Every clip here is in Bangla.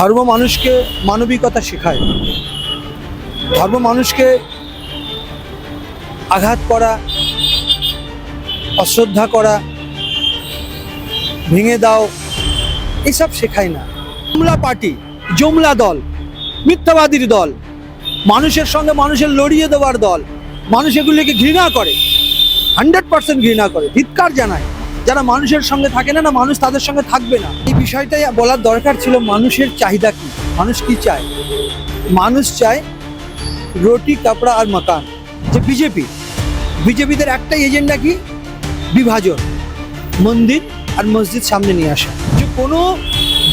ধর্ম মানুষকে মানবিকতা শেখায়। ধর্ম মানুষকে আঘাত করা, অশ্রদ্ধা করা, ভেঙে দাও, এসব শেখায় না। জুমলা পার্টি, জুমলা দল, মিথ্যাবাদীর দল, মানুষের সঙ্গে মানুষের লড়িয়ে দেওয়ার দল, মানুষ এগুলিকে ঘৃণা করে, 100% ঘৃণা করে, ধিক্কার জানায়। যারা মানুষের সঙ্গে থাকে না, মানুষ তাদের সঙ্গে থাকবে না। এই বিষয়টাই বলার দরকার ছিল। মানুষের চাহিদা কি, মানুষ কি চায়? মানুষ চায় রুটি, কাপড়া আর মকান। যে বিজেপিদের একটাই এজেন্ডা কি? বিভাজন, মন্দির আর মসজিদ সামনে নিয়ে আসা। যে কোনো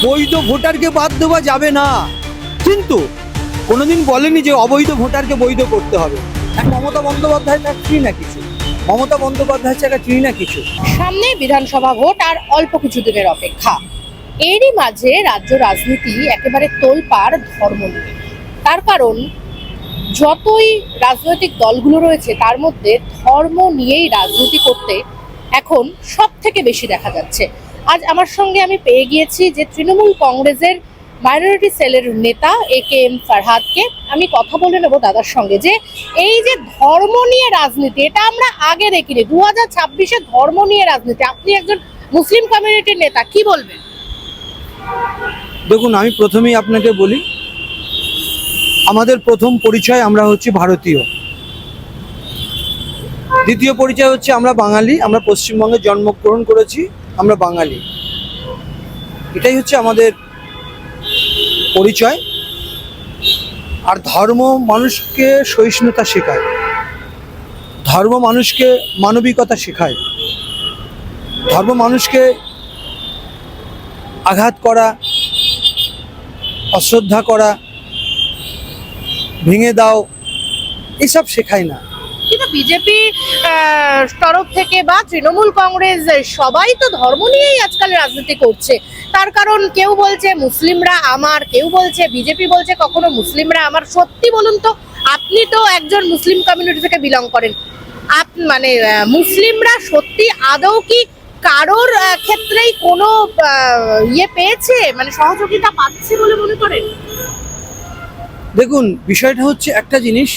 বৈধ ভোটারকে বাদ দেওয়া যাবে না, কিন্তু কোনোদিন বলেনি যে অবৈধ ভোটারকে বৈধ করতে হবে। মমতা বন্দ্যোপাধ্যায় তার চিনি না কিছু, মমতা বন্দ্যোপাধ্যায় ছাড়া চিনি না কিছু। সামনে বিধানসভা ভোট আর অল্প কিছু দিনের অপেক্ষা। এরই মাঝে রাজ্য রাজনীতি একেবারে তোলপাড় ধর্ম নিয়ে। তার কারণ, যতই রাজনৈতিক দলগুলো রয়েছে তার মধ্যে ধর্ম নিয়েই রাজনীতি করতে এখন সব থেকে বেশি দেখা যাচ্ছে। আজ আমার সঙ্গে আমি পেয়ে গিয়েছি যে তৃণমূল কংগ্রেসের মাইনরিটি সেলের নেতা AKM ফারহাদকে। আমি কথা বলে নেব দাদার সঙ্গে যে এই যে ধর্ম নিয়ে রাজনীতি, এটা আমরা আগে দেখিনি। 2026-এ ধর্ম নিয়ে রাজনীতি, আপনি একজন মুসলিম কমিউনিটির নেতা, কি বলবেন? দেখুন, আমি প্রথমেই আপনাকে বলি, আমাদের প্রথম পরিচয় আমরা হচ্ছে ভারতীয়। দ্বিতীয় পরিচয় হচ্ছে আমরা বাঙালি, আমরা পশ্চিমবঙ্গে জন্মগ্রহণ করেছি, আমরা বাঙালি। এটাই হচ্ছে আমাদের পরিচয়। আর ধর্ম মানুষকে সহিষ্ণুতা শেখায়, ধর্ম মানুষকে মানবিকতা শেখায়, ধর্ম মানুষকে আঘাত করা, অশ্রদ্ধা করা, ভেঙে দাও, এসব শেখায় না। কিন্তু বিজেপি তরফ থেকে বা তৃণমূল কংগ্রেস সবাই তো ধর্ম নিয়েই আজকাল রাজনীতি করছে। তার কারণ, কেউ বলছে মুসলিমরা আমার, কেউ বলছে, বিজেপি বলছে কখনো মুসলিমরা আমার। সত্যি বলুন তো, আপনি তো একজন মুসলিম কমিউনিটি থেকে বিলং করেন, মানে মুসলিমরা সত্যি আদৌ কি কারোর ক্ষেত্রেই কোনো পেয়েছে, মানে সহযোগিতা পাচ্ছে বলে মনে করেন? দেখুন, বিষয়টা হচ্ছে একটা জিনিস,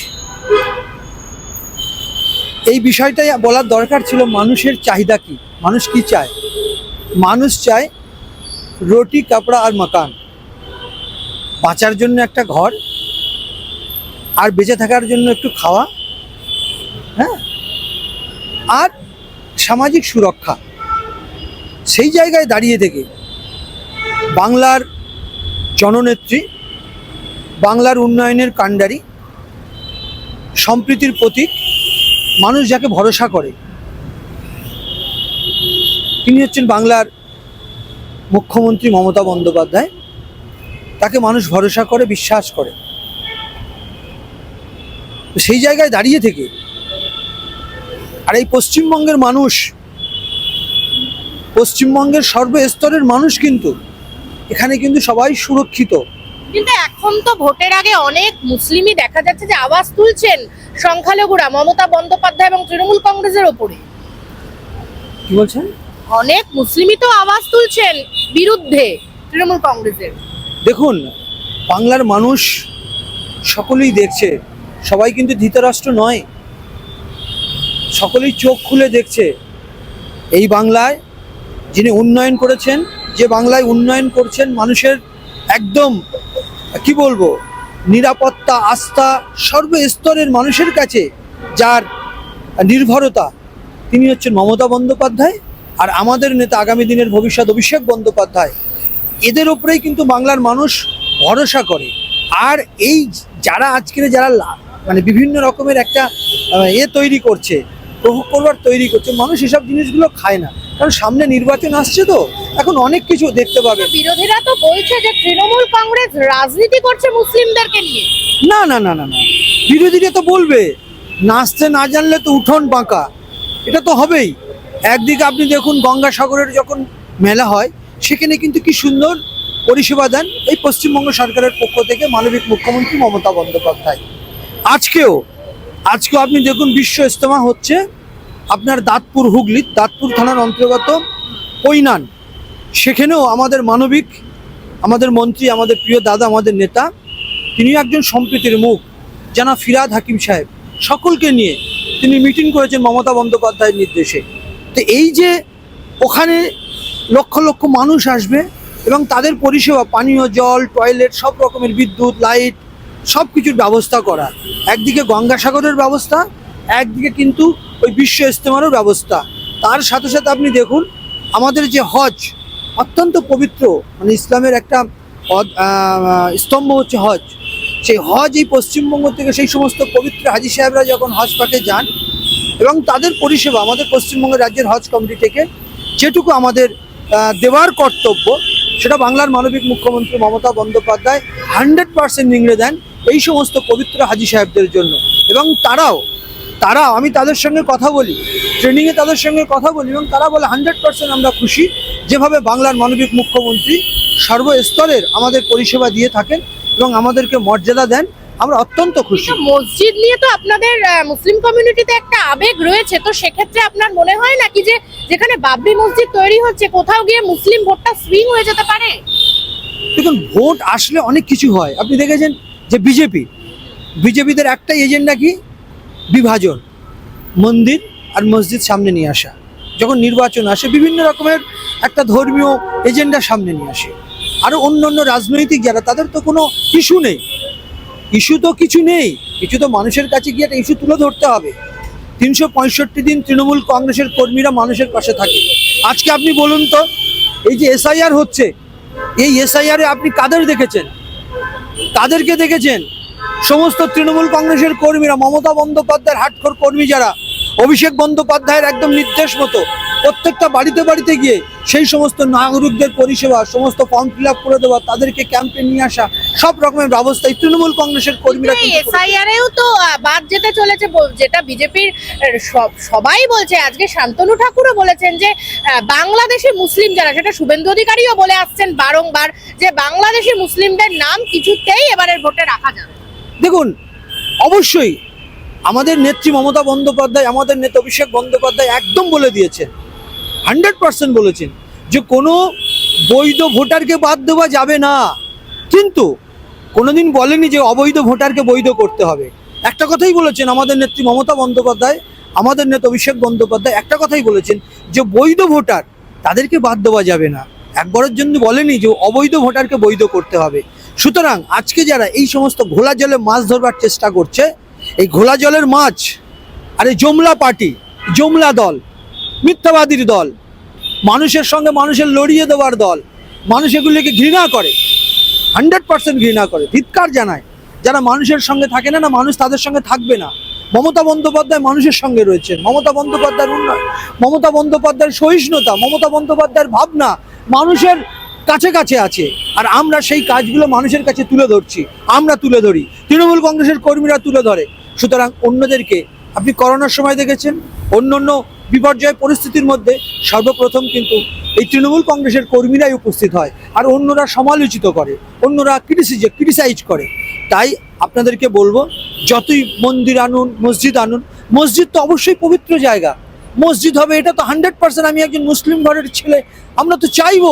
এই বিষয়টাই বলার দরকার ছিল। মানুষের চাহিদা কি, মানুষ কি চায়? মানুষ চায় রুটি, কাপড়া আর মকান, বাঁচার জন্য একটা ঘর, আর বেঁচে থাকার জন্য একটু খাওয়া, হ্যাঁ, আর সামাজিক সুরক্ষা। সেই জায়গায় দাঁড়িয়ে থেকে বাংলার জননেত্রী, বাংলার উন্নয়নের কাণ্ডারি, সম্প্রীতির প্রতীক, মানুষ যাকে ভরসা করে, তিনি হচ্ছেন বাংলার মুখ্যমন্ত্রী মমতা বন্দ্যোপাধ্যায়। তাকে মানুষ ভরসা করে, বিশ্বাস করে। সেই জায়গায় দাঁড়িয়ে থেকে, আর এই পশ্চিমবঙ্গের মানুষ, পশ্চিমবঙ্গের সর্বস্তরের মানুষ, কিন্তু এখানে কিন্তু সবাই সুরক্ষিত। কিন্তু এখন তো ভোটের আগে অনেক মুসলিমই দেখা যাচ্ছে যে আওয়াজ তুলছেন সংখ্যালঘুরা মমতা বন্দ্যোপাধ্যায় এবং তৃণমূল কংগ্রেসের ওপরে। কি বলছেন? অনেক মুসলিমই তো আওয়াজ তুলছেন বিরুদ্ধে তৃণমূল কংগ্রেসের। দেখুন, বাংলার মানুষ সকলেই দেখছে, সবাই কিন্তু ধৃতরাষ্ট্র নয়, সকলেই চোখ খুলে দেখছে। এই বাংলায় যিনি উন্নয়ন করেছেন, যে বাংলায় উন্নয়ন করছেন, মানুষের একদম কি বলবো, নিরাপত্তা, আস্থা সর্বস্তরের মানুষের কাছে যার নির্ভরতা, তিনি হচ্ছেন মমতা বন্দ্যোপাধ্যায়। আর আমাদের নেতা, আগামী দিনের ভবিষ্যৎ অভিষেক বন্দ্যোপাধ্যায়, এদের উপরেই কিন্তু বাংলার মানুষ ভরসা করে। আর এই যারা আজকের যারা মানে বিভিন্ন রকমের একটা তৈরি করছে, প্রভোগ করবার তৈরি করছে, মানুষ এসব জিনিসগুলো খায় না। কারণ সামনে নির্বাচন আসছে, তো এখন অনেক কিছু দেখতে পাবে। বিরোধীরা তো বলছে যে তৃণমূল কংগ্রেস রাজনীতি করছে মুসলিমদেরকে নিয়ে। না না না না না, বিরোধীরা তো বলবে, নাচতে না জানলে তো উঠোন বাঁকা, এটা তো হবেই। একদিকে আপনি দেখুন, গঙ্গাসাগরের যখন মেলা হয়, সেখানে কিন্তু কি সুন্দর পরিষেবা দেন এই পশ্চিমবঙ্গ সরকারের পক্ষ থেকে মানবিক মুখ্যমন্ত্রী মমতা বন্দ্যোপাধ্যায়। আজকেও আপনি দেখুন, বিশ্ব ইজতেমা হচ্ছে আপনার দাঁতপুর, হুগলির দাঁতপুর থানার অন্তর্গত কৈনান, সেখানেও আমাদের মানবিক আমাদের মন্ত্রী, আমাদের প্রিয় দাদা, আমাদের নেতা, তিনিও একজন সম্প্রীতির মুখ। জানা ফিরহাদ হাকিম সাহেব সকলকে নিয়ে তিনি মিটিং করেছেন মমতা বন্দ্যোপাধ্যায়ের নির্দেশে। তো এই যে ওখানে লক্ষ লক্ষ মানুষ আসবে এবং তাদের পরিষেবা, পানীয় জল, টয়লেট, সব রকমের বিদ্যুৎ, লাইট, সব কিছুর ব্যবস্থা করা, একদিকে গঙ্গাসাগরের ব্যবস্থা, একদিকে কিন্তু ওই বিশ্ব ইজতেমারও ব্যবস্থা। তার সাথে সাথে আপনি দেখুন আমাদের যে হজ, অত্যন্ত পবিত্র, মানে ইসলামের একটা স্তম্ভ হচ্ছে হজ। সেই হজ এই পশ্চিমবঙ্গ থেকে সেই সমস্ত পবিত্র হাজি সাহেবরা যখন হজ পাকে যান এবং তাদের পরিষেবা আমাদের পশ্চিমবঙ্গ রাজ্যের হজ কমিটি থেকে যেটুকু আমাদের দেওয়ার কর্তব্য, সেটা বাংলার মানবিক মুখ্যমন্ত্রী মমতা বন্দ্যোপাধ্যায় 100% নিংড়ে দেন এই সমস্ত পবিত্র হাজি সাহেবদের জন্য। এবং তারাও আমি তাদের সঙ্গে কথা বলি, ট্রেনিংয়ে তাদের সঙ্গে কথা বলি, এবং তারা বলে 100% আমরা খুশি যেভাবে বাংলার মানবিক মুখ্যমন্ত্রী সর্বস্তরের আমাদের পরিষেবা দিয়ে থাকেন এবং আমাদেরকে মর্যাদা দেন। আমরা অত্যন্ত খুশি। মসজিদ নিয়ে তো আপনাদের মুসলিম কমিউনিটিতে একটা আবেগ রয়েছে, তো সেক্ষেত্রে আপনার মনে হয় নাকি যে যেখানে বাবরি মসজিদ তৈরি হচ্ছে কোথাও গিয়ে মুসলিম ভোটটা সুইং হয়ে যেতে পারে? দেখুন, ভোট আসলে অনেক কিছু হয়। আপনি দেখেছেন যে বিজেপিদের একটা এজেন্ডা কি? বিভাজন, মন্দির আর মসজিদ সামনে নিয়ে আসা। যখন নির্বাচন আসে বিভিন্ন রকমের একটা ধর্মীয় এজেন্ডা সামনে নিয়ে আসে। আরও অন্য রাজনৈতিক যারা, তাদের তো কোনো ইস্যু নেই, ইস্যু তো কিছু নেই, কিছু তো মানুষের কাছে গিয়ে একটা ইস্যু তুলে ধরতে হবে। 365 দিন তৃণমূল কংগ্রেসের কর্মীরা মানুষের পাশে থাকে। আজকে আপনি বলুন তো, এই যে এসআইআর হচ্ছে, এই এসআইআরে আপনি কাদের দেখেছেন? তাদেরকে দেখেছেন সমস্ত তৃণমূল কংগ্রেসের কর্মীরা, মমতা বন্দ্যোপাধ্যায়ের হার্ডকোর কর্মী যারা, অভিষেক বন্দ্যোপাধ্যায়ের একদম নির্দেশ মতো প্রত্যেকটা বাড়িতে বাড়িতে গিয়ে সেই সমস্ত নাগরিকদের পরিষেবা, সমস্ত ফর্ম ফিল আপ করে দেওয়া, তাদেরকে ক্যাম্পে নিয়ে আসা, সব রকমের ব্যবস্থা এই তৃণমূল কংগ্রেসের কর্মীরা। এসআইআরেও তো বাদ যেতে চলেছে, যেটা বিজেপির সবাই বলছে। আজকে শান্তনু ঠাকুরও বলেছেন যে বাংলাদেশি মুসলিম যারা, সেটা শুভেন্দু অধিকারীও বলে আসছেন বারংবার, যে বাংলাদেশি মুসলিমদের নাম কিছুতেই এবারের ভোটে রাখা যাবে। দেখুন, অবশ্যই আমাদের নেত্রী মমতা বন্দ্যোপাধ্যায়, আমাদের নেতা অভিষেক বন্দ্যোপাধ্যায় একদম বলে দিয়েছেন, 100% বলেছেন যে কোনো বৈধ ভোটারকে বাদ দেওয়া যাবে না। কিন্তু কোনোদিন বলেনি যে অবৈধ ভোটারকে বৈধ করতে হবে। একটা কথাই বলেছেন আমাদের নেত্রী মমতা বন্দ্যোপাধ্যায়, আমাদের নেতা অভিষেক বন্দ্যোপাধ্যায় একটা কথাই বলেছেন যে বৈধ ভোটার তাদেরকে বাদ দেওয়া যাবে না। একবারের জন্য বলেনি যে অবৈধ ভোটারকে বৈধ করতে হবে। সুতরাং আজকে যারা এই সমস্ত ঘোলা জলে মাছ ধরবার চেষ্টা করছে, এই ঘোলা জলের মাছ আর এই জমলা পার্টি, জমলা দল, মিথ্যাবাদীর দল, মানুষের সঙ্গে মানুষের লড়িয়ে দেওয়ার দল, মানুষ এগুলিকে ঘৃণা করে, 100% ঘৃণা করে, ধিক্কার জানায়। যারা মানুষের সঙ্গে থাকে না, মানুষ তাদের সঙ্গে থাকবে না। মমতা বন্দ্যোপাধ্যায় মানুষের সঙ্গে রয়েছেন, মমতা বন্দ্যোপাধ্যায়ের উন্নয়ন, মমতা বন্দ্যোপাধ্যায়ের সহিষ্ণুতা, মমতা বন্দ্যোপাধ্যায়ের ভাবনা মানুষের কাছে কাছে আছে। আর আমরা সেই কাজগুলো মানুষের কাছে তুলে ধরছি, আমরা তুলে ধরি, তৃণমূল কংগ্রেসের কর্মীরা তুলে ধরে। সুতরাং অন্যদেরকে আপনি করোনার সময় দেখেছেন, অন্য বিপর্যয় পরিস্থিতির মধ্যে সর্বপ্রথম কিন্তু এই তৃণমূল কংগ্রেসের কর্মীরাই উপস্থিত হয়, আর অন্যরা সমালোচিত করে, অন্যরা ক্রিটিসাইজ করে। তাই আপনাদেরকে বলবো, যতই মন্দির আনুন, মসজিদ আনুন, মসজিদ তো অবশ্যই পবিত্র জায়গা, মসজিদ হবে, এটা তো 100%। আমি একজন মুসলিম ঘরের ছেলে, আমরা তো চাইবো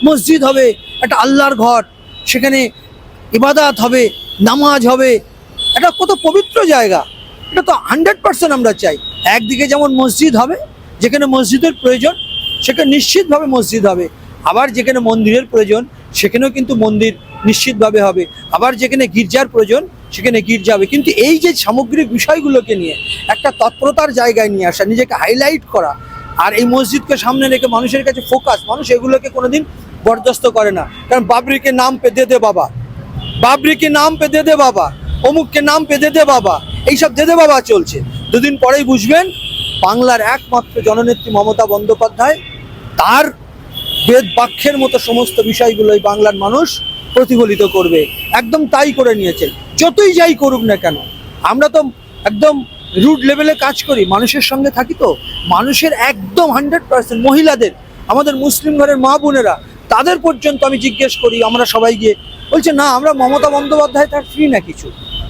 মসজিদ হবে, একটা আল্লাহর ঘর, সেখানে ইবাদত হবে, নামাজ হবে, এটা কত পবিত্র জায়গা, এটা তো 100% আমরা চাই। একদিকে যেমন মসজিদ হবে, যেখানে মসজিদের প্রয়োজন সেখানে নিশ্চিতভাবে মসজিদ হবে, আবার যেখানে মন্দিরের প্রয়োজন সেখানেও কিন্তু মন্দির নিশ্চিতভাবে হবে, আবার যেখানে গির্জার প্রয়োজন সেখানে গির্জা হবে। কিন্তু এই যে সামগ্রিক বিষয়গুলোকে নিয়ে একটা তৎপরতার জায়গায় নিয়ে আসা, নিজেকে হাইলাইট করা, আর এই মসজিদকে সামনে রেখে মানুষের কাছে ফোকাস, মানুষ এগুলোকে কোনোদিন বরদাস্ত করে না। কারণ বাবরিকে নাম পে দে দে বাবা, বাবরিকে নাম পে দে দে বাবা, অমুককে নাম পে দে দে বাবা, এইসব দে দে বাবা চলছে। দুদিন পরেই বুঝবেন বাংলার একমাত্র জননেত্রী মমতা বন্দ্যোপাধ্যায়, তার বেদ বাক্যের মতো সমস্ত বিষয়গুলোই বাংলার মানুষ প্রতিফলিত করবে। একদম তাই করে নিয়েছেন। যতই যাই করুক না কেন, আমরা তো একদম রুট লেভেলে কাজ করি, মানুষের সঙ্গে থাকি, তো মানুষের একদম 100%, মহিলাদের, আমাদের মুসলিম ঘরের মা বোনেরা, তাদের পর্যন্ত আমি জিজ্ঞেস করি, আমরা সবাই গিয়ে বলছে না, আমরা মমতা বন্দ্যোপাধ্যায় তার চিনি না কিছু,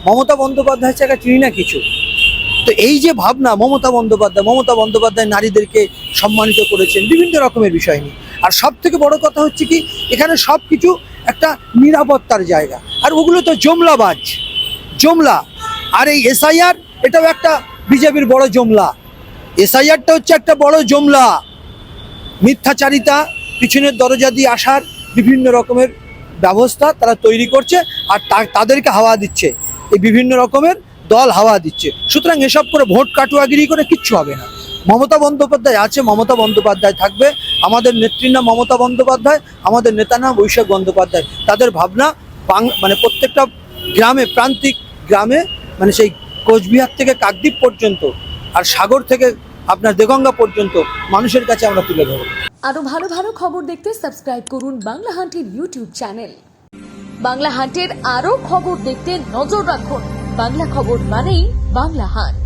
মমতা বন্দ্যোপাধ্যায় ছাড়া চিনি না কিছু। তো এই যে ভাবনা, মমতা বন্দ্যোপাধ্যায় নারীদেরকে সম্মানিত করেছেন বিভিন্ন রকমের বিষয় নিয়ে। আর সব থেকে বড় কথা হচ্ছে কি, এখানে সব কিছু একটা নিরাপত্তার জায়গা, আর ওগুলো তো জমলা। আর এই এসআইআর, এটাও একটা বিজেপির বড় জমলা। এসআইআরটা হচ্ছে একটা বড় জমলা, মিথ্যাচারিতা, পিছনের দরজা দিয়ে আসার বিভিন্ন রকমের ব্যবস্থা তারা তৈরি করছে, আর তাদেরকে হাওয়া দিচ্ছে, এই বিভিন্ন রকমের দল হাওয়া দিচ্ছে। সুতরাং এসব করে ভোট কাটুয়াগিরি করে কিচ্ছু হবে না। মমতা বন্দ্যোপাধ্যায় আছে, মমতা বন্দ্যোপাধ্যায় থাকবে। আমাদের নেত্রীর নাম মমতা বন্দ্যোপাধ্যায়, আমাদের নেতা নাম অভিষেক বন্দ্যোপাধ্যায়। তাদের ভাবনা মানে প্রত্যেকটা গ্রামে, প্রান্তিক গ্রামে, মানে সেই কোচবিহার থেকে কাকদ্বীপ পর্যন্ত আর সাগর থেকে আপনার দেগঙ্গা পর্যন্ত মানুষের কাছে আমরা তুলে ধরব। আরো ভালো ভালো খবর দেখতে সাবস্ক্রাইব করুন বাংলা হান্টের ইউটিউব চ্যানেল। বাংলা হান্টের আরো খবর দেখতে নজর রাখুন। বাংলা খবর মানেই বাংলা হান্ট।